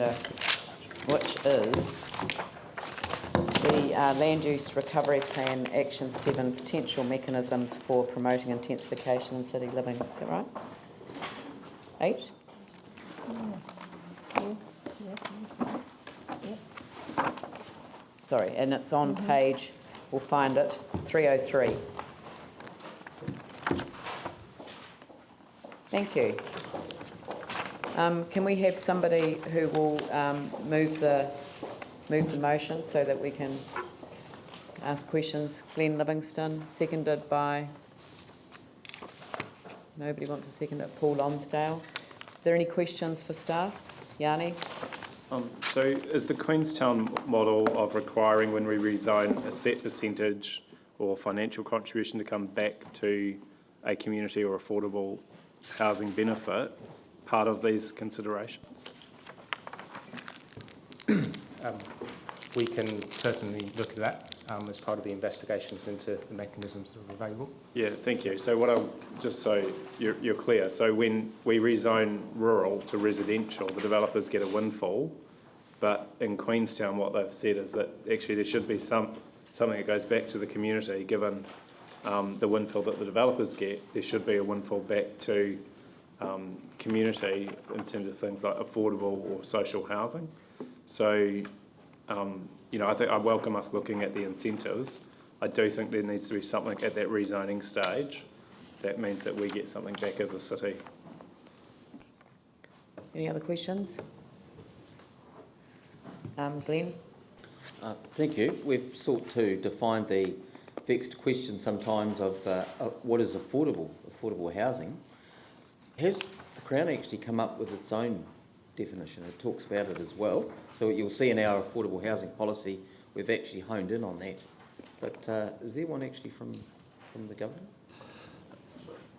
agenda, which is the Land Use Recovery Plan Action 7 potential mechanisms for promoting intensification in city living. Is that right? 8? Yes. Sorry, and it's on page, we'll find it, 303. Thank you. Can we have somebody who will move the motion so that we can ask questions? Glenn Livingston, seconded by, nobody wants to second it, Paul Lonsdale. Are there any questions for staff? Yanni? So is the Queenstown model of requiring when we rezone a set percentage or financial contribution to come back to a community or affordable housing benefit part of these considerations? We can certainly look at that as part of the investigations into the mechanisms that are available. Yeah, thank you. So what I'll just so you're clear, so when we rezone rural to residential, the developers get a windfall, but in Queenstown what they've said is that actually there should be something that goes back to the community. Given the windfall that the developers get, there should be a windfall back to community in terms of things like affordable or social housing. So I think I welcome us looking at the incentives. I do think there needs to be something at that rezoning stage that means that we get something back as a city. Any other questions? Glenn? Thank you. We've sought to define the vexed question sometimes of what is affordable housing. Has the Crown actually come up with its own definition? It talks about it as well. So you'll see in our affordable housing policy, we've actually honed in on that. But is there one actually from the government?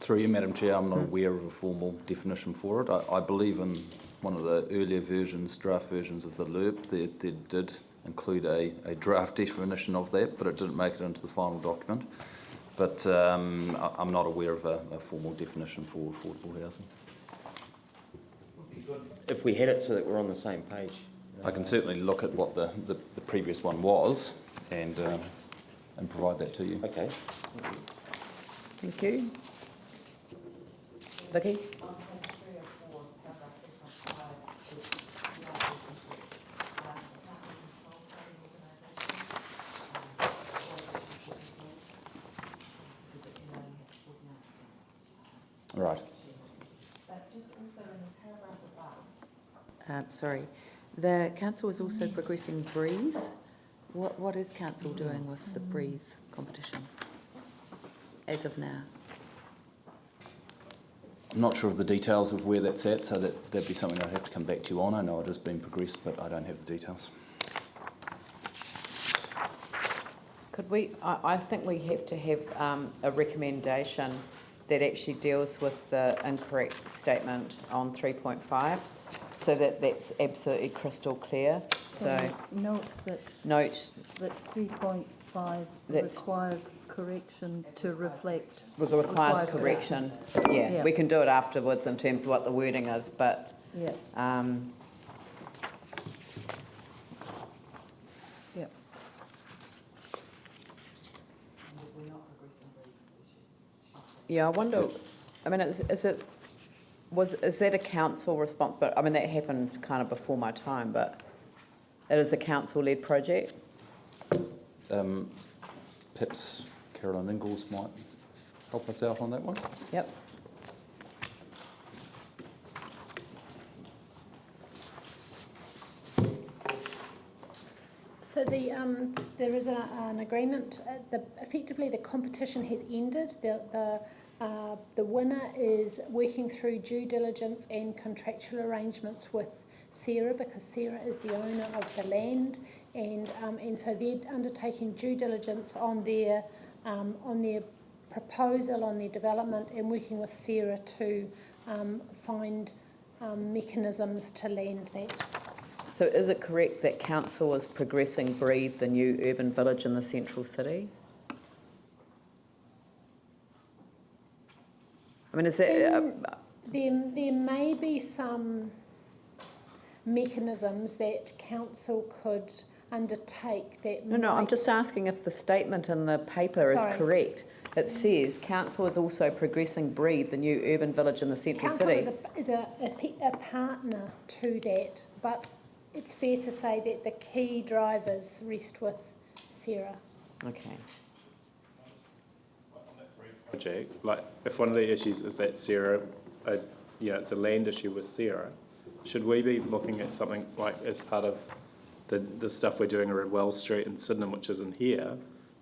Through you, Madam Chair, I'm not aware of a formal definition for it. I believe in one of the earlier versions, draft versions of the LERP, they did include a draft definition of that, but it didn't make it into the final document. But I'm not aware of a formal definition for affordable housing. If we had it so that we're on the same page. I can certainly look at what the previous one was and provide that to you. Okay. Thank you. Vicky? Right. Sorry, the council is also progressing Breathe. What is council doing with the Breathe competition as of now? I'm not sure of the details of where that's at, so that'd be something I'd have to come back to you on. I know it has been progressed, but I don't have the details. Could we? I think we have to have a recommendation that actually deals with the incorrect statement on 3.5. So that's absolutely crystal clear. So note that 3.5 requires correction to reflect. Requires correction. Yeah, we can do it afterwards in terms of what the wording is, but yeah. Yeah, I wonder. I mean, is that a council response? But I mean, that happened kind of before my time. But it is a council-led project. Perhaps Carolyn Ingalls might help us out on that one. Yep. So there is an agreement. Effectively, the competition has ended. The winner is working through due diligence and contractual arrangements with Sarah, because Sarah is the owner of the land, and so they're undertaking due diligence on their proposal, on their development, and working with Sarah to find mechanisms to land that. So is it correct that council is progressing Breathe, the new urban village in the central city? I mean, is that... There may be some... mechanisms that council could undertake that No, I'm might- just asking if the statement in the paper is Sorry. correct. It says, council is also progressing Breathe, the new urban village in the central Council city. is a partner to that, but it's fair to say that the key drivers rest with Sarah. Okay. Project, like, if one of the issues is that Sarah, it's a land issue with Sarah, should we be looking at something like as part of the stuff we're doing around Wells Street and Sydenham, which isn't here,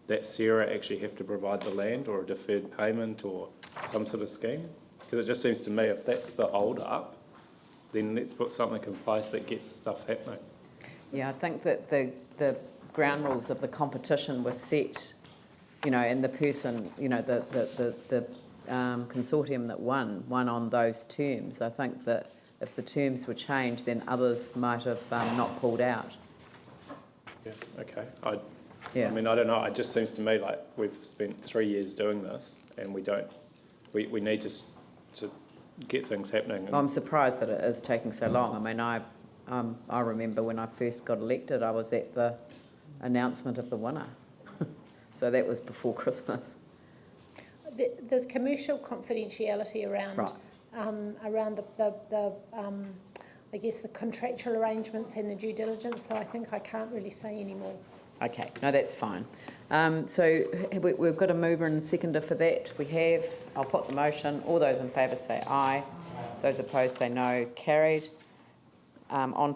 that Sarah actually have to provide the land or a deferred payment or some sort of scheme? Because it just seems to me if that's the hold up, then let's put something in place that gets stuff happening. Yeah, I think that the ground rules of the competition were set, and the person, the consortium that won on those terms. I think that if the terms were changed, then others might have not pulled out. Yeah, okay. I Yeah. mean, I don't know, it just seems to me like we've spent 3 years doing this and we need to get things happening. I'm surprised that it is taking so long. I mean, I remember when I first got elected, I was at the announcement of the winner. So that was before Christmas. There's commercial confidentiality around Right. around the I guess the contractual arrangements and the due diligence. So I think I can't really say any more. Okay, no, that's fine. So we've got a mover and seconder for that. We have. I'll put the motion. All those in favour say aye. Those opposed say no. Carried. On